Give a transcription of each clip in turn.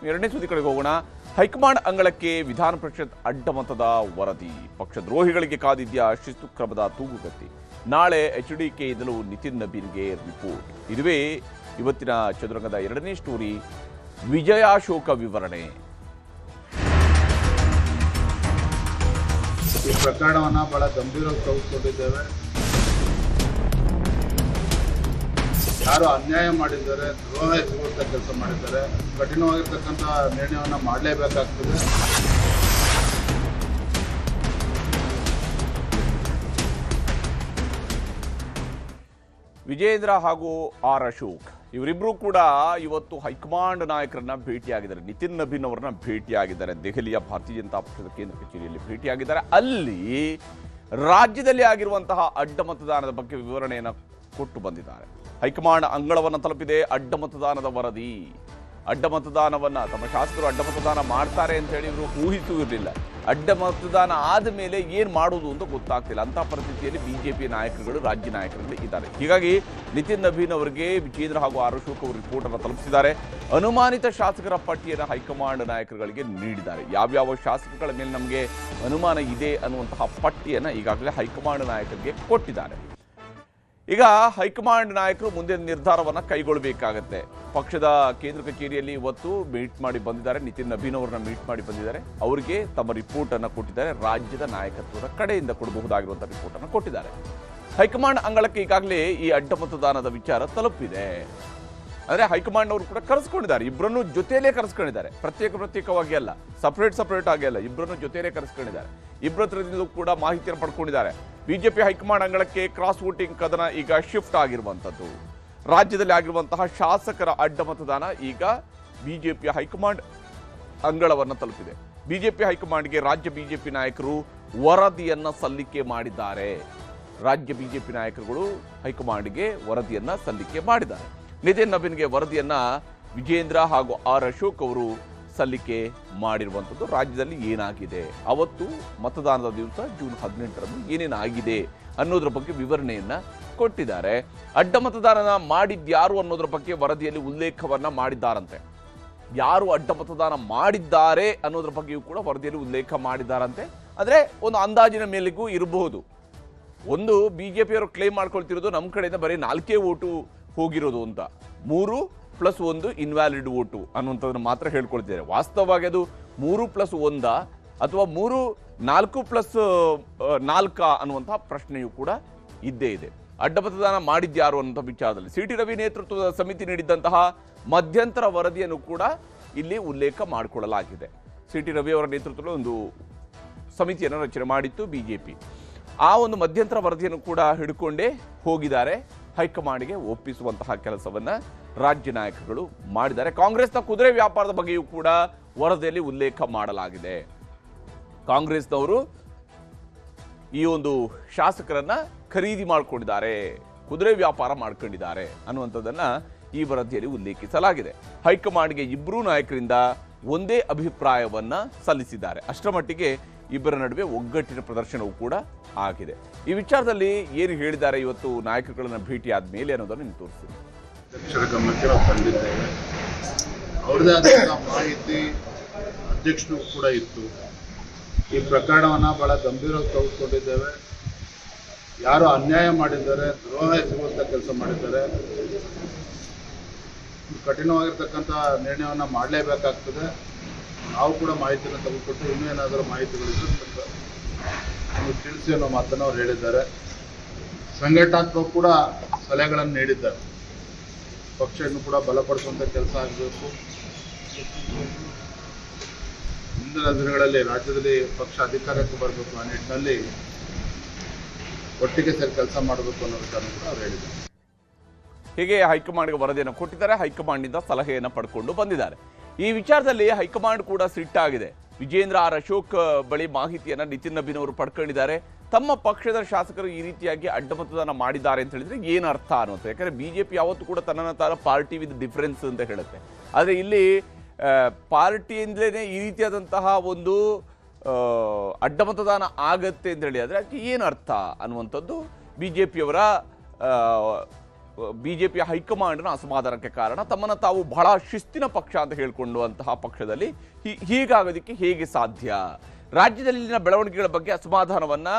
ಎರಡನೇ ಸುದ್ದಿ ಕಡೆಗೆ ಹೋಗೋಣ. ಹೈಕಮಾಂಡ್ ಅಂಗಳಕ್ಕೆ ವಿಧಾನ ಪರಿಷತ್ ಅಡ್ಡಮತದ ವರದಿ. ಪಕ್ಷ ದ್ರೋಹಿಗಳಿಗೆ ಕಾದಿದ್ಯಾ ಶಿಸ್ತು ಕ್ರಮದ ತೂಗುಗತ್ತಿ. ನಾಳೆ HDKಯಿಂದಲೂ ನಿತಿನ್ ನಬೀನ್ಗೆ ರಿಪೋರ್ಟ್. ಇದುವೇ ಇವತ್ತಿನ ಚದುರಂಗದ ಎರಡನೇ ಸ್ಟೋರಿ. ವಿಜಯಾಶೋಕ ವಿವರಣೆ. ಈ ಪ್ರಕರಣವನ್ನು ಬಹಳ ಗಂಭೀರವಾಗಿ ತೆಗೆದುಕೊಂಡಿದ್ದೇವೆ. ಯಾರು ಅನ್ಯಾಯ ಮಾಡಿದ್ದಾರೆ, ದ್ರೋಹ ಎಸಗುವಂಥ ಕೆಲಸ ಮಾಡಿದ್ದಾರೆ, ಕಠಿಣವಾಗಿರ್ತಕ್ಕಂಥ ನಿರ್ಣಯವನ್ನು ಮಾಡಲೇಬೇಕಾಗ್ತದೆ. ವಿಜೇಂದ್ರ ಹಾಗೂ ಆರ್ ಅಶೋಕ್ ಇವರಿಬ್ಬರು ಕೂಡ ಇವತ್ತು ಹೈಕಮಾಂಡ್ ನಾಯಕರನ್ನ ಭೇಟಿಯಾಗಿದ್ದಾರೆ. ನಿತಿನ್ ನಬೀನ್ ಅವರನ್ನ ಭೇಟಿಯಾಗಿದ್ದಾರೆ. ದೆಹಲಿಯ ಭಾರತೀಯ ಜನತಾ ಪಕ್ಷದ ಕೇಂದ್ರ ಕಚೇರಿಯಲ್ಲಿ ಭೇಟಿಯಾಗಿದ್ದಾರೆ. ಅಲ್ಲಿ ರಾಜ್ಯದಲ್ಲಿ ಆಗಿರುವಂತಹ ಅಡ್ಡ ಮತದಾನದ ಬಗ್ಗೆ ವಿವರಣೆಯನ್ನು ಕೊಟ್ಟು ಬಂದಿದ್ದಾರೆ. ಹೈಕಮಾಂಡ್ ಅಂಗಳವನ್ನು ತಲುಪಿದೆ ಅಡ್ಡ ಮತದಾನದ ವರದಿ. ಅಡ್ಡ ಮತದಾನವನ್ನ ತಮ್ಮ ಶಾಸಕರು ಅಡ್ಡ ಮತದಾನ ಮಾಡ್ತಾರೆ ಅಂತ ಹೇಳಿ ಇವರು ಊಹಿಸುವುದಿಲ್ಲ. ಅಡ್ಡ ಮತದಾನ ಆದ ಮೇಲೆ ಏನು ಮಾಡೋದು ಅಂತ ಗೊತ್ತಾಗ್ತಿಲ್ಲ. ಅಂತಹ ಪರಿಸ್ಥಿತಿಯಲ್ಲಿ ಬಿಜೆಪಿ ನಾಯಕರುಗಳು, ರಾಜ್ಯ ನಾಯಕರುಗಳು ಇದ್ದಾರೆ. ಹೀಗಾಗಿ ನಿತಿನ್ ನಬೀನ್ ಅವರಿಗೆ ವಿಜೇಂದ್ರ ಹಾಗೂ ಆರ್ ಅಶೋಕ್ ಅವರು ರಿಪೋರ್ಟ್ ಅನ್ನು ತಲುಪಿಸಿದ್ದಾರೆ. ಅನುಮಾನಿತ ಶಾಸಕರ ಪಟ್ಟಿಯನ್ನು ಹೈಕಮಾಂಡ್ ನಾಯಕರುಗಳಿಗೆ ನೀಡಿದ್ದಾರೆ. ಯಾವ್ಯಾವ ಶಾಸಕಗಳ ಮೇಲೆ ನಮಗೆ ಅನುಮಾನ ಇದೆ ಅನ್ನುವಂತಹ ಪಟ್ಟಿಯನ್ನು ಈಗಾಗಲೇ ಹೈಕಮಾಂಡ್ ನಾಯಕರಿಗೆ ಕೊಟ್ಟಿದ್ದಾರೆ. ಈಗ ಹೈಕಮಾಂಡ್ ನಾಯಕರು ಮುಂದೆ ನಿರ್ಧಾರವನ್ನು ಕೈಗೊಳ್ಳಬೇಕಾಗತ್ತೆ. ಪಕ್ಷದ ಕೇಂದ್ರ ಕಚೇರಿಯಲ್ಲಿ ಇವತ್ತು ಮೀಟ್ ಮಾಡಿ ಬಂದಿದ್ದಾರೆ. ನಿತಿನ್ ನಬೀನ್ ಅವರನ್ನ ಮೀಟ್ ಮಾಡಿ ಬಂದಿದ್ದಾರೆ. ಅವರಿಗೆ ತಮ್ಮ ರಿಪೋರ್ಟ್ ಅನ್ನು ಕೊಟ್ಟಿದ್ದಾರೆ. ರಾಜ್ಯದ ನಾಯಕತ್ವದ ಕಡೆಯಿಂದ ಕೊಡಬಹುದಾಗಿರುವಂತಹ ರಿಪೋರ್ಟ್ ಅನ್ನು ಕೊಟ್ಟಿದ್ದಾರೆ. ಹೈಕಮಾಂಡ್ ಅಂಗಳಕ್ಕೆ ಈಗಾಗಲೇ ಈ ಅಡ್ಡ ಮತದಾನದ ವಿಚಾರ ತಲುಪಿದೆ. ಅಂದರೆ ಹೈಕಮಾಂಡ್ ಅವರು ಕೂಡ ಕರೆಸ್ಕೊಂಡಿದ್ದಾರೆ. ಇಬ್ಬರನ್ನು ಜೊತೆಯಲ್ಲೇ ಕರೆಸ್ಕೊಂಡಿದ್ದಾರೆ. ಪ್ರತ್ಯೇಕವಾಗಿ ಅಲ್ಲ, ಸಪರೇಟ್ ಆಗಿ ಅಲ್ಲ, ಇಬ್ಬರನ್ನು ಜೊತೆಯಲ್ಲೇ ಕರೆಸ್ಕೊಂಡಿದ್ದಾರೆ. ಇಬ್ಬರ ಹತ್ರದಿಂದ ಕೂಡ ಮಾಹಿತಿಯನ್ನು ಪಡ್ಕೊಂಡಿದ್ದಾರೆ. ಬಿಜೆಪಿ ಹೈಕಮಾಂಡ್ ಅಂಗಳಕ್ಕೆ ಕ್ರಾಸ್ ವೋಟಿಂಗ್ ಕದನ ಈಗ ಶಿಫ್ಟ್ ಆಗಿರುವಂಥದ್ದು. ರಾಜ್ಯದಲ್ಲಿ ಆಗಿರುವಂತಹ ಶಾಸಕರ ಅಡ್ಡ ಮತದಾನ ಈಗ ಬಿಜೆಪಿಯ ಹೈಕಮಾಂಡ್ ಅಂಗಳವನ್ನು ತಲುಪಿದೆ. ಬಿಜೆಪಿ ಹೈಕಮಾಂಡ್ಗೆ ರಾಜ್ಯ ಬಿಜೆಪಿ ನಾಯಕರು ವರದಿಯನ್ನ ಸಲ್ಲಿಕೆ ಮಾಡಿದ್ದಾರೆ. ರಾಜ್ಯ ಬಿಜೆಪಿ ನಾಯಕರುಗಳು ಹೈಕಮಾಂಡ್ಗೆ ವರದಿಯನ್ನ ಸಲ್ಲಿಕೆ ಮಾಡಿದ್ದಾರೆ. ನಿತಿನ್ ನಬೀನ್ಗೆ ವರದಿಯನ್ನ ವಿಜೇಂದ್ರ ಹಾಗೂ ಆರ್ ಅಶೋಕ್ ಅವರು ಸಲ್ಲಿಕೆ ಮಾಡಿರುವಂಥದ್ದು. ರಾಜ್ಯದಲ್ಲಿ ಏನಾಗಿದೆ, ಅವತ್ತು ಮತದಾನದ ದಿವಸ ಜೂನ್ 18ರಂದು ಏನೇನಾಗಿದೆ ಅನ್ನೋದ್ರ ಬಗ್ಗೆ ವಿವರಣೆಯನ್ನ ಕೊಟ್ಟಿದ್ದಾರೆ. ಅಡ್ಡ ಮತದಾನ ಮಾಡಿದ್ಯಾರು ಅನ್ನೋದ್ರ ಬಗ್ಗೆ ವರದಿಯಲ್ಲಿ ಉಲ್ಲೇಖವನ್ನ ಮಾಡಿದ್ದಾರಂತೆ. ಯಾರು ಅಡ್ಡ ಮತದಾನ ಮಾಡಿದ್ದಾರೆ ಅನ್ನೋದ್ರ ಬಗ್ಗೆಯೂ ಕೂಡ ವರದಿಯಲ್ಲಿ ಉಲ್ಲೇಖ ಮಾಡಿದ್ದಾರಂತೆ. ಆದರೆ ಒಂದು ಅಂದಾಜಿನ ಮೇಲೆಗೂ ಇರಬಹುದು. ಒಂದು ಬಿಜೆಪಿಯವರು ಕ್ಲೇಮ್ ಮಾಡ್ಕೊಳ್ತಿರೋದು ನಮ್ಮ ಕಡೆಯಿಂದ ಬರೀ 4 ಓಟು ಹೋಗಿರೋದು ಅಂತ, 3+1 ಇನ್ವ್ಯಾಲಿಡ್ ಓಟು ಅನ್ನುವಂಥದ್ದನ್ನು ಮಾತ್ರ ಹೇಳ್ಕೊಳ್ತಿದ್ದಾರೆ. ವಾಸ್ತವವಾಗಿ ಅದು 3+1 ಅಥವಾ 4+4 ಅನ್ನುವಂತಹ ಪ್ರಶ್ನೆಯೂ ಕೂಡ ಇದ್ದೇ ಇದೆ. ಅಡ್ಡ ಮತದಾನ ಮಾಡಿದ್ಯಾರು ಅನ್ನುವಂಥ ವಿಚಾರದಲ್ಲಿ CT ರವಿ ನೇತೃತ್ವದ ಸಮಿತಿ ನೀಡಿದ್ದಂತಹ ಮಧ್ಯಂತರ ವರದಿಯನ್ನು ಕೂಡ ಇಲ್ಲಿ ಉಲ್ಲೇಖ ಮಾಡಿಕೊಳ್ಳಲಾಗಿದೆ. CT ರವಿ ಅವರ ನೇತೃತ್ವದಲ್ಲಿ ಒಂದು ಸಮಿತಿಯನ್ನು ರಚನೆ ಮಾಡಿತ್ತು ಬಿಜೆಪಿ. ಆ ಒಂದು ಮಧ್ಯಂತರ ವರದಿಯನ್ನು ಕೂಡ ಹಿಡ್ಕೊಂಡೇ ಹೋಗಿದ್ದಾರೆ. ಹೈಕಮಾಂಡ್ಗೆ ಒಪ್ಪಿಸುವಂತಹ ಕೆಲಸವನ್ನ ರಾಜ್ಯ ನಾಯಕರುಗಳು ಮಾಡಿದ್ದಾರೆ. ಕಾಂಗ್ರೆಸ್ನ ಕುದುರೆ ವ್ಯಾಪಾರದ ಬಗ್ಗೆಯೂ ಕೂಡ ವರದಿಯಲ್ಲಿ ಉಲ್ಲೇಖ ಮಾಡಲಾಗಿದೆ. ಕಾಂಗ್ರೆಸ್ನವರು ಈ ಒಂದು ಶಾಸಕರನ್ನ ಖರೀದಿ ಮಾಡಿಕೊಂಡಿದ್ದಾರೆ, ಕುದುರೆ ವ್ಯಾಪಾರ ಮಾಡ್ಕೊಂಡಿದ್ದಾರೆ ಅನ್ನುವಂಥದ್ದನ್ನ ಈ ವರದಿಯಲ್ಲಿ ಉಲ್ಲೇಖಿಸಲಾಗಿದೆ. ಹೈಕಮಾಂಡ್ಗೆ ಇಬ್ಬರೂ ನಾಯಕರಿಂದ ಒಂದೇ ಅಭಿಪ್ರಾಯವನ್ನ ಸಲ್ಲಿಸಿದ್ದಾರೆ. ಅಷ್ಟರ ಮಟ್ಟಿಗೆ ಇಬ್ಬರ ನಡುವೆ ಒಗ್ಗಟ್ಟಿನ ಪ್ರದರ್ಶನವೂ ಕೂಡ ಆಗಿದೆ. ಈ ವಿಚಾರದಲ್ಲಿ ಏನು ಹೇಳಿದ್ದಾರೆ ಇವತ್ತು ನಾಯಕರುಗಳನ್ನ ಭೇಟಿ ಆದ್ಮೇಲೆ ಅನ್ನೋದನ್ನು ನಿಮ್ಗೆ ತೋರಿಸ್ತೀನಿ. ಅಧ್ಯಕ್ಷರ ಗಮನಕ್ಕೆ ನಾವು ತಂದಿದ್ದೇವೆ. ಅವ್ರದೇ ಆದಂತಹ ಮಾಹಿತಿ ಅಧ್ಯಕ್ಷರು ಕೂಡ ಇತ್ತು. ಈ ಪ್ರಕರಣವನ್ನು ಬಹಳ ಗಂಭೀರವಾಗಿ ತೆಗೆದುಕೊಂಡಿದ್ದೇವೆ. ಯಾರು ಅನ್ಯಾಯ ಮಾಡಿದ್ದಾರೆ, ದ್ರೋಹ ಎಸಗುವಂಥ ಕೆಲಸ ಮಾಡಿದ್ದಾರೆ, ಕಠಿಣವಾಗಿರ್ತಕ್ಕಂಥ ನಿರ್ಣಯವನ್ನು ಮಾಡಲೇಬೇಕಾಗ್ತದೆ. ನಾವು ಕೂಡ ಮಾಹಿತಿಯನ್ನು ತೆಗೆದುಕೊಟ್ಟು ಇನ್ನೂ ಏನಾದರೂ ಮಾಹಿತಿಗಳಿದ್ದು ನೀವು ತಿಳಿಸಿ ಅನ್ನೋ ಮಾತನ್ನು ಅವ್ರು ಹೇಳಿದ್ದಾರೆ. ಸಂಘಟನಾತ್ಮಕ ಕೂಡ ಸಲಹೆಗಳನ್ನು ನೀಡಿದ್ದಾರೆ. ಪಕ್ಷವನ್ನು ಕೂಡ ಬಲಪಡಿಸುವಂಥ ಕೆಲಸ ಆಗಬೇಕು. ಮುಂದಿನ ದಿನಗಳಲ್ಲಿ ರಾಜ್ಯದಲ್ಲಿ ಪಕ್ಷ ಅಧಿಕಾರಕ್ಕೆ ಬರಬೇಕು ಆ ನಿಟ್ಟಿನಲ್ಲಿ ಒಟ್ಟಿಗೆ ಸೇರಿ ಕೆಲಸ ಮಾಡಬೇಕು ಅನ್ನೋ ವಿಚಾರವನ್ನು ಕೂಡ ಅವ್ರು ಹೇಳಿದ್ದಾರೆ. ಹೀಗೆ ಹೈಕಮಾಂಡ್ಗೆ ವರದಿಯನ್ನು ಕೊಟ್ಟಿದ್ದಾರೆ. ಹೈಕಮಾಂಡ್ನಿಂದ ಸಲಹೆಯನ್ನು ಪಡ್ಕೊಂಡು ಬಂದಿದ್ದಾರೆ. ಈ ವಿಚಾರದಲ್ಲಿ ಹೈಕಮಾಂಡ್ ಕೂಡ ಸಿಟ್ಟಾಗಿದೆ. ವಿಜೇಂದ್ರ ಆರ್ ಅಶೋಕ್ ಬಳಿ ಮಾಹಿತಿಯನ್ನು ನಿತಿನ್ ನಬೀನ್ ಅವರು ಪಡ್ಕೊಂಡಿದ್ದಾರೆ. ತಮ್ಮ ಪಕ್ಷದ ಶಾಸಕರು ಈ ರೀತಿಯಾಗಿ ಅಡ್ಡ ಮತದಾನ ಮಾಡಿದ್ದಾರೆ ಅಂತ ಹೇಳಿದ್ರೆ ಏನು ಅರ್ಥ ಅನ್ನುತ್ತೆ. ಯಾಕಂದರೆ ಬಿಜೆಪಿ ಯಾವತ್ತೂ ಕೂಡ ತನ್ನನ್ನು ತಾನು ಪಾರ್ಟಿ ವಿತ್ ಡಿಫರೆನ್ಸ್ ಅಂತ ಹೇಳುತ್ತೆ. ಆದರೆ ಇಲ್ಲಿ ಪಾರ್ಟಿಯಿಂದಲೇ ಈ ರೀತಿಯಾದಂತಹ ಒಂದು ಅಡ್ಡ ಮತದಾನ ಆಗತ್ತೆ ಅಂತ ಹೇಳಿ ಆದರೆ ಅದಕ್ಕೆ ಏನು ಅರ್ಥ ಅನ್ನುವಂಥದ್ದು ಬಿಜೆಪಿಯವರ ಬಿಜೆಪಿಯ ಹೈಕಮಾಂಡ್ನ ಅಸಮಾಧಾನಕ್ಕೆ ಕಾರಣ. ತಮ್ಮನ್ನು ತಾವು ಬಹಳ ಶಿಸ್ತಿನ ಪಕ್ಷ ಅಂತ ಹೇಳಿಕೊಳ್ಳುವಂತಹ ಪಕ್ಷದಲ್ಲಿ ಹೀಗಾಗೋದಕ್ಕೆ ಹೇಗೆ ಸಾಧ್ಯ? ರಾಜ್ಯದಲ್ಲಿನ ಬೆಳವಣಿಗೆಗಳ ಬಗ್ಗೆ ಅಸಮಾಧಾನವನ್ನ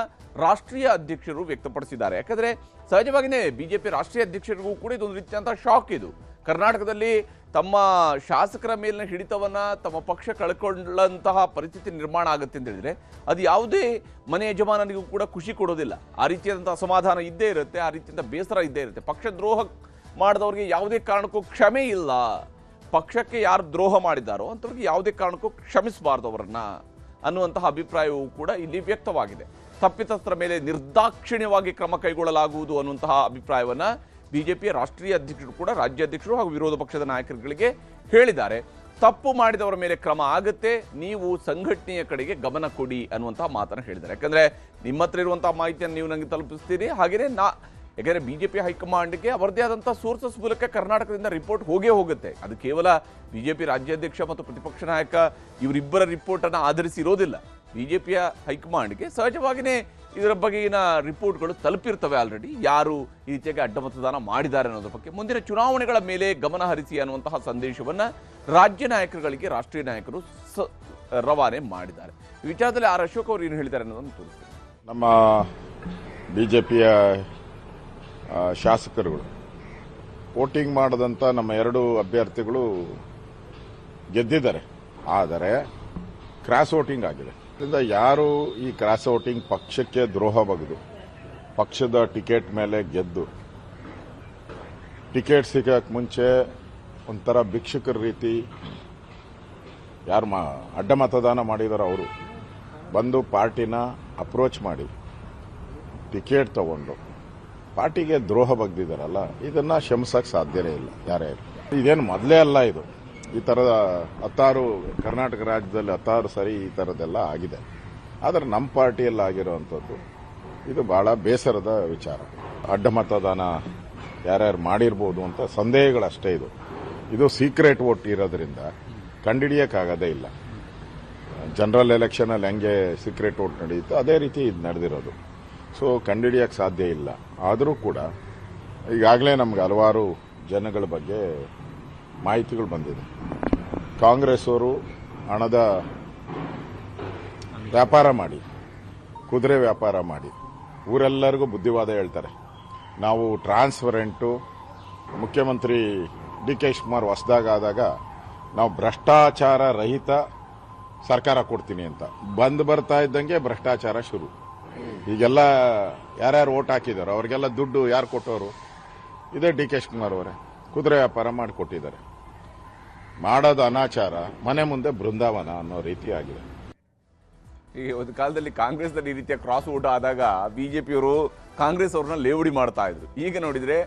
ರಾಷ್ಟ್ರೀಯ ಅಧ್ಯಕ್ಷರು ವ್ಯಕ್ತಪಡಿಸಿದ್ದಾರೆ. ಯಾಕಂದ್ರೆ ಸಹಜವಾಗಿಯೇ ಬಿಜೆಪಿ ರಾಷ್ಟ್ರೀಯ ಅಧ್ಯಕ್ಷರಿಗೂ ಕೂಡ ಇದೊಂದು ರೀತಿಯಾದಂತಹ ಶಾಕ್. ಇದು ಕರ್ನಾಟಕದಲ್ಲಿ ತಮ್ಮ ಶಾಸಕರ ಮೇಲಿನ ಹಿಡಿತವನ್ನ ತಮ್ಮ ಪಕ್ಷ ಕಳ್ಕೊಳ್ಳಂತಹ ಪರಿಸ್ಥಿತಿ ನಿರ್ಮಾಣ ಆಗುತ್ತೆ ಅಂತ ಹೇಳಿದ್ರೆ ಅದು ಯಾವುದೇ ಮನೆ ಯಜಮಾನನಿಗೂ ಕೂಡ ಖುಷಿ ಕೊಡೋದಿಲ್ಲ. ಆ ರೀತಿಯಾದಂಥ ಅಸಮಾಧಾನ ಇದ್ದೇ ಇರುತ್ತೆ, ಆ ರೀತಿಯಿಂದ ಬೇಸರ ಇದ್ದೇ ಇರುತ್ತೆ. ಪಕ್ಷ ದ್ರೋಹ ಮಾಡಿದವ್ರಿಗೆ ಯಾವುದೇ ಕಾರಣಕ್ಕೂ ಕ್ಷಮೆ ಇಲ್ಲ. ಪಕ್ಷಕ್ಕೆ ಯಾರು ದ್ರೋಹ ಮಾಡಿದ್ದಾರೋ ಅಂಥವ್ರಿಗೆ ಯಾವುದೇ ಕಾರಣಕ್ಕೂ ಕ್ಷಮಿಸಬಾರ್ದು ಅವರನ್ನ ಅನ್ನುವಂತಹ ಅಭಿಪ್ರಾಯವೂ ಕೂಡ ಇಲ್ಲಿ ವ್ಯಕ್ತವಾಗಿದೆ. ತಪ್ಪಿತಸ್ಥರ ಮೇಲೆ ನಿರ್ದಾಕ್ಷಿಣ್ಯವಾಗಿ ಕ್ರಮ ಕೈಗೊಳ್ಳಲಾಗುವುದು ಅನ್ನುವಂತಹ ಅಭಿಪ್ರಾಯವನ್ನ ಬಿಜೆಪಿಯ ರಾಷ್ಟ್ರೀಯ ಅಧ್ಯಕ್ಷರು ಕೂಡ ರಾಜ್ಯಾಧ್ಯಕ್ಷರು ಹಾಗೂ ವಿರೋಧ ಪಕ್ಷದ ನಾಯಕರುಗಳಿಗೆ ಹೇಳಿದ್ದಾರೆ. ತಪ್ಪು ಮಾಡಿದವರ ಮೇಲೆ ಕ್ರಮ ಆಗುತ್ತೆ, ನೀವು ಸಂಘಟನೆಯ ಕಡೆಗೆ ಗಮನ ಕೊಡಿ ಅನ್ನುವಂತಹ ಮಾತನ್ನು ಹೇಳಿದ್ದಾರೆ. ಯಾಕಂದ್ರೆ ನಿಮ್ಮ ಹತ್ರ ಇರುವಂತಹ ಮಾಹಿತಿಯನ್ನು ನೀವು ನನಗೆ ತಲುಪಿಸ್ತೀರಿ, ಹಾಗೆಯೇ ಯಾಕಂದರೆ ಬಿಜೆಪಿ ಹೈಕಮಾಂಡ್ಗೆ ಅವರದೇ ಆದಂಥ ಸೋರ್ಸಸ್ ಮೂಲಕ ಕರ್ನಾಟಕದಿಂದ ರಿಪೋರ್ಟ್ ಹೋಗುತ್ತೆ. ಅದು ಕೇವಲ ಬಿಜೆಪಿ ರಾಜ್ಯಾಧ್ಯಕ್ಷ ಮತ್ತು ಪ್ರತಿಪಕ್ಷ ನಾಯಕ ಇವರಿಬ್ಬರ ರಿಪೋರ್ಟನ್ನು ಆಧರಿಸಿ ಇರೋದಿಲ್ಲ. ಬಿಜೆಪಿಯ ಹೈಕಮಾಂಡ್ಗೆ ಸಹಜವಾಗಿಯೇ ಇದರ ಬಗೆಗಿನ ರಿಪೋರ್ಟ್ಗಳು ತಲುಪಿರ್ತವೆ ಆಲ್ರೆಡಿ. ಯಾರು ಈ ರೀತಿಯಾಗಿ ಅಡ್ಡ ಮತದಾನ ಮಾಡಿದ್ದಾರೆ ಅನ್ನೋದ್ರ ಬಗ್ಗೆ ಮುಂದಿನ ಚುನಾವಣೆಗಳ ಮೇಲೆ ಗಮನ ಹರಿಸಿ ಅನ್ನುವಂತಹ ಸಂದೇಶವನ್ನು ರಾಜ್ಯ ನಾಯಕರುಗಳಿಗೆ ರಾಷ್ಟ್ರೀಯ ನಾಯಕರು ರವಾನೆ ಮಾಡಿದ್ದಾರೆ. ಈ ವಿಚಾರದಲ್ಲಿ ಆರ್ ಅಶೋಕ್ ಅವರು ಏನು ಹೇಳಿದ್ದಾರೆ ಅನ್ನೋದನ್ನು ತೋರಿಸ್ತಾರೆ. ನಮ್ಮ ಬಿಜೆಪಿಯ ಶಾಸಕರುಗಳು ವೋಟಿಂಗ್ ಮಾಡದಂಥ ನಮ್ಮ ಎರಡು ಅಭ್ಯರ್ಥಿಗಳು ಗೆದ್ದಿದ್ದಾರೆ. ಆದರೆ ಕ್ರಾಸ್ ವೋಟಿಂಗ್ ಆಗಿದೆ. ಇದರಿಂದ ಯಾರು ಈ ಕ್ರಾಸ್ ವೋಟಿಂಗ್ ಪಕ್ಷಕ್ಕೆ ದ್ರೋಹ ಬಗೆದು ಪಕ್ಷದ ಟಿಕೆಟ್ ಮೇಲೆ ಗೆದ್ದು ಟಿಕೆಟ್ ಸಿಗಕ್ಕೆ ಮುಂಚೆ ಒಂಥರ ಭಿಕ್ಷುಕರ ರೀತಿ ಯಾರು ಅಡ್ಡ ಮತದಾನ ಮಾಡಿದಾರೋ ಅವರು ಬಂದು ಪಾರ್ಟಿನ ಅಪ್ರೋಚ್ ಮಾಡಿ ಟಿಕೆಟ್ ತಗೊಂಡು ಪಾರ್ಟಿಗೆ ದ್ರೋಹ ಬಗ್ದಿದ್ದಾರಲ್ಲ, ಇದನ್ನ ಕ್ಷಮಿಸಕ್ಕೆ ಸಾಧ್ಯನೇ ಇಲ್ಲ ಯಾರೇ. ಇದೇನು ಮೊದಲೇ ಅಲ್ಲ, ಇದು ಈ ಥರದ 16 ಕರ್ನಾಟಕ ರಾಜ್ಯದಲ್ಲಿ 16 ಸರಿ ಈ ಥರದ್ದೆಲ್ಲ ಆಗಿದೆ. ಆದರೆ ನಮ್ಮ ಪಾರ್ಟಿಯಲ್ಲಿ ಆಗಿರೋವಂಥದ್ದು ಇದು ಬಹಳ ಬೇಸರದ ವಿಚಾರ. ಅಡ್ಡ ಮತದಾನ ಯಾರ್ಯಾರು ಮಾಡಿರ್ಬೋದು ಅಂತ ಸಂದೇಹಗಳಷ್ಟೇ. ಇದು ಸೀಕ್ರೆಟ್ ವೋಟ್ ಇರೋದ್ರಿಂದ ಕಂಡುಹಿಡಿಯೋಕ್ಕಾಗೋದೇ ಇಲ್ಲ. ಜನರಲ್ ಎಲೆಕ್ಷನಲ್ಲಿ ಹೆಂಗೆ ಸೀಕ್ರೆಟ್ ವೋಟ್ ನಡೆಯುತ್ತೋ ಅದೇ ರೀತಿ ಇದು ನಡೆದಿರೋದು. ಸೊ ಕಂಡುಹಿಡಿಯೋಕ್ಕೆ ಸಾಧ್ಯ ಇಲ್ಲ. ಆದರೂ ಕೂಡ ಈಗಾಗಲೇ ನಮ್ಗೆ ಹಲವಾರು ಜನಗಳ ಬಗ್ಗೆ ಮಾಹಿತಿಗಳು ಬಂದಿದೆ. ಕಾಂಗ್ರೆಸ್ ಅವರು ಹಣದ ವ್ಯಾಪಾರ ಮಾಡಿ, ಕುದುರೆ ವ್ಯಾಪಾರ ಮಾಡಿ ಊರೆಲ್ಲರಿಗೂ ಬುದ್ಧಿವಾದ ಹೇಳ್ತಾರೆ. ನಾವು ಟ್ರಾನ್ಸ್ಪರೆಂಟು, ಮುಖ್ಯಮಂತ್ರಿ ಡಿ.ಕೆ. ಶಿವಕುಮಾರ್ ಹೊಸದಾಗಾದಾಗ ನಾವು ಭ್ರಷ್ಟಾಚಾರ ರಹಿತ ಸರ್ಕಾರ ಕೊಡ್ತೀನಿ ಅಂತ ಬಂದು ಬರ್ತಾ ಇದ್ದಂಗೆ ಭ್ರಷ್ಟಾಚಾರ ಶುರು. ಈಗೆಲ್ಲ ಯಾರ್ಯಾರು ಓಟ್ ಹಾಕಿದಾರೋ ಅವ್ರಿಗೆಲ್ಲ ದುಡ್ಡು ಯಾರು ಕೊಟ್ಟವರು? ಇದೇ ಡಿ.ಕೆ. ಶಿವಕುಮಾರ್ ಅವರೇ ಕುದುರೆ ವ್ಯಾಪಾರ ಮಾಡಿಕೊಟ್ಟಿದ್ದಾರೆ. ಮಾಡೋದು ಅನಾಚಾರ, ಮನೆ ಮುಂದೆ ಬೃಂದಾವನ ಅನ್ನೋ ರೀತಿ ಆಗಿದೆ. ಈ ಒಂದು ಕಾಲದಲ್ಲಿ ಕಾಂಗ್ರೆಸ್ನಲ್ಲಿ ಈ ರೀತಿಯ ಕ್ರಾಸ್ ಓಟ್ ಆದಾಗ ಬಿಜೆಪಿಯವರು ಕಾಂಗ್ರೆಸ್ ಅವ್ರನ್ನ ಲೇವಡಿ ಮಾಡ್ತಾ ಇದ್ರು. ಈಗ ನೋಡಿದ್ರೆ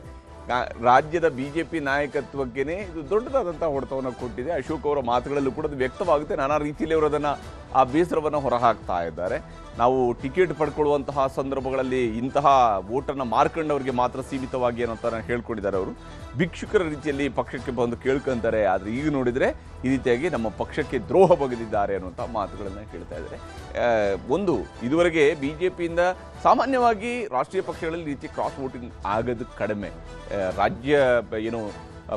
ರಾಜ್ಯದ ಬಿಜೆಪಿ ನಾಯಕತ್ವಕ್ಕೇನೆ ಇದು ದೊಡ್ಡದಾದಂತಹ ಹೊಡೆತವನ್ನು ಕೊಟ್ಟಿದೆ. ಅಶೋಕ್ ಅವರ ಮಾತುಗಳಲ್ಲೂ ಕೂಡ ಅದು ವ್ಯಕ್ತವಾಗುತ್ತೆ. ನಾನಾ ರೀತಿಯಲ್ಲಿ ಅವರು ಅದನ್ನು ಆ ಬೇಸರವನ್ನು ಹೊರಹಾಕ್ತಾ ಇದ್ದಾರೆ. ನಾವು ಟಿಕೆಟ್ ಪಡ್ಕೊಳ್ಳುವಂತಹ ಸಂದರ್ಭಗಳಲ್ಲಿ ಇಂತಹ ವೋಟನ್ನು ಮಾರ್ಕೊಂಡವರಿಗೆ ಮಾತ್ರ ಸೀಮಿತವಾಗಿ ಏನೋ ಅಂತ ಹೇಳ್ಕೊಂಡಿದ್ದಾರೆ. ಅವರು ಭಿಕ್ಷುಕರ ರೀತಿಯಲ್ಲಿ ಪಕ್ಷಕ್ಕೆ ಬಂದು ಕೇಳ್ಕೊಂತಾರೆ. ಆದರೆ ಈಗ ನೋಡಿದರೆ ಈ ರೀತಿಯಾಗಿ ನಮ್ಮ ಪಕ್ಷಕ್ಕೆ ದ್ರೋಹ ಬಗೆದಿದ್ದಾರೆ ಅನ್ನುವಂಥ ಮಾತುಗಳನ್ನು ಹೇಳ್ತಾ ಇದ್ದಾರೆ. ಇದುವರೆಗೆ ಬಿಜೆಪಿಯಿಂದ ಸಾಮಾನ್ಯವಾಗಿ ರಾಷ್ಟ್ರೀಯ ಪಕ್ಷಗಳಲ್ಲಿ ರೀತಿ ಕ್ರಾಸ್ ವೋಟಿಂಗ್ ಆಗೋದು ಕಡಿಮೆ. ರಾಜ್ಯ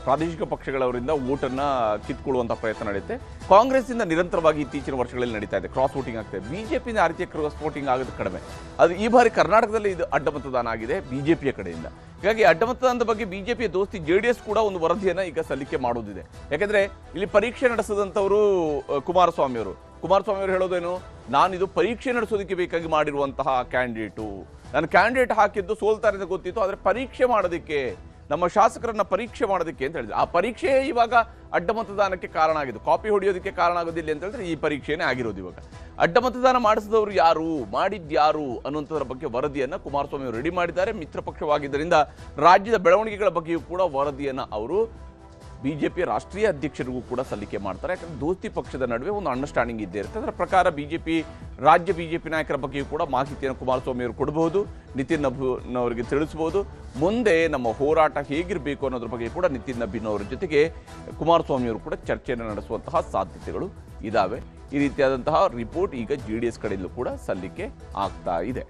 ಪ್ರಾದೇಶಿಕ ಪಕ್ಷಗಳವರಿಂದ ವೋಟನ್ನು ಕಿತ್ಕೊಳ್ಳುವಂಥ ಪ್ರಯತ್ನ ನಡೆಯುತ್ತೆ. ಕಾಂಗ್ರೆಸ್ಸಿಂದ ನಿರಂತರವಾಗಿ ಇತ್ತೀಚಿನ ವರ್ಷಗಳಲ್ಲಿ ನಡೀತಾ ಇದೆ, ಕ್ರಾಸ್ ವೋಟಿಂಗ್ ಆಗ್ತದೆ. ಬಿಜೆಪಿಯಿಂದ ಆ ರೀತಿಯ ಕ್ರಾಸ್ ವೋಟಿಂಗ್ ಆಗೋದು ಕಡಿಮೆ. ಅದು ಈ ಬಾರಿ ಕರ್ನಾಟಕದಲ್ಲಿ ಇದು ಅಡ್ಡ ಮತದಾನ ಆಗಿದೆ ಬಿಜೆಪಿಯ ಕಡೆಯಿಂದ. ಹೀಗಾಗಿ ಅಡ್ಡ ಮತದಾನದ ಬಗ್ಗೆ ಬಿಜೆಪಿಯ ದೋಸ್ತಿ JDS ಕೂಡ ಒಂದು ವರದಿಯನ್ನು ಈಗ ಸಲ್ಲಿಕೆ ಮಾಡೋದಿದೆ. ಯಾಕೆಂದರೆ ಇಲ್ಲಿ ಪರೀಕ್ಷೆ ನಡೆಸಿದಂಥವರು ಕುಮಾರಸ್ವಾಮಿ ಅವರು ಹೇಳೋದೇನು, ನಾನು ಇದು ಪರೀಕ್ಷೆ ನಡೆಸೋದಕ್ಕೆ ಬೇಕಾಗಿ ಮಾಡಿರುವಂತಹ ಕ್ಯಾಂಡಿಡೇಟು, ನಾನು ಕ್ಯಾಂಡಿಡೇಟ್ ಹಾಕಿದ್ದು ಸೋಲ್ತಾರೆ ಅಂತ ಗೊತ್ತಿತ್ತು, ಆದರೆ ಪರೀಕ್ಷೆ ಮಾಡೋದಕ್ಕೆ, ನಮ್ಮ ಶಾಸಕರನ್ನ ಪರೀಕ್ಷೆ ಮಾಡೋದಕ್ಕೆ ಅಂತ ಹೇಳಿದ್ರು. ಆ ಪರೀಕ್ಷೆ ಇವಾಗ ಅಡ್ಡ ಮತದಾನಕ್ಕೆ ಕಾರಣ ಆಗಿದ್ದು, ಕಾಪಿ ಹೊಡೆಯೋದಕ್ಕೆ ಕಾರಣ ಆಗೋದಿಲ್ಲ ಅಂತ ಹೇಳಿದ್ರೆ ಈ ಪರೀಕ್ಷೆನೇ ಆಗಿರೋದು. ಇವಾಗ ಅಡ್ಡ ಮತದಾನ ಮಾಡಿಸಿದವರು ಯಾರು, ಮಾಡಿದ್ಯಾರು ಅನ್ನುವಂಥದ್ರ ಬಗ್ಗೆ ವರದಿಯನ್ನು ಕುಮಾರಸ್ವಾಮಿ ಅವರು ರೆಡಿ ಮಾಡಿದ್ದಾರೆ. ಮಿತ್ರ ಪಕ್ಷವಾಗಿದ್ದರಿಂದ ರಾಜ್ಯದ ಬೆಳವಣಿಗೆಗಳ ಬಗ್ಗೆಯೂ ಕೂಡ ವರದಿಯನ್ನು ಅವರು ಬಿಜೆಪಿಯ ರಾಷ್ಟ್ರೀಯ ಅಧ್ಯಕ್ಷರಿಗೂ ಕೂಡ ಸಲ್ಲಿಕೆ ಮಾಡ್ತಾರೆ. ಯಾಕಂದ್ರೆ ದೋಸ್ತಿ ಪಕ್ಷದ ನಡುವೆ ಒಂದು ಅಂಡರ್ಸ್ಟ್ಯಾಂಡಿಂಗ್ ಇದ್ದೇ ಇರುತ್ತೆ. ಅದರ ಪ್ರಕಾರ ರಾಜ್ಯ ಬಿಜೆಪಿ ನಾಯಕರ ಬಗ್ಗೆಯೂ ಕೂಡ ಮಾಹಿತಿಯನ್ನು ಕುಮಾರಸ್ವಾಮಿ ಅವರು ಕೊಡಬಹುದು, ನಿತಿನ್ ನಬೀನ್ ಅವರಿಗೆ ತಿಳಿಸಬಹುದು. ಮುಂದೆ ನಮ್ಮ ಹೋರಾಟ ಹೇಗಿರಬೇಕು ಅನ್ನೋದ್ರ ಬಗ್ಗೆ ಕೂಡ ನಿತಿನ್ ನಬೀನ್ ಅವರ ಜೊತೆಗೆ ಕುಮಾರಸ್ವಾಮಿ ಅವರು ಕೂಡ ಚರ್ಚೆಯನ್ನು ನಡೆಸುವಂತಹ ಸಾಧ್ಯತೆಗಳು ಇದಾವೆ. ಈ ರೀತಿಯಾದಂತಹ ರಿಪೋರ್ಟ್ ಈಗ JDS ಕಡೆಯಲ್ಲೂ ಕೂಡ ಸಲ್ಲಿಕೆ ಆಗ್ತಾ ಇದೆ.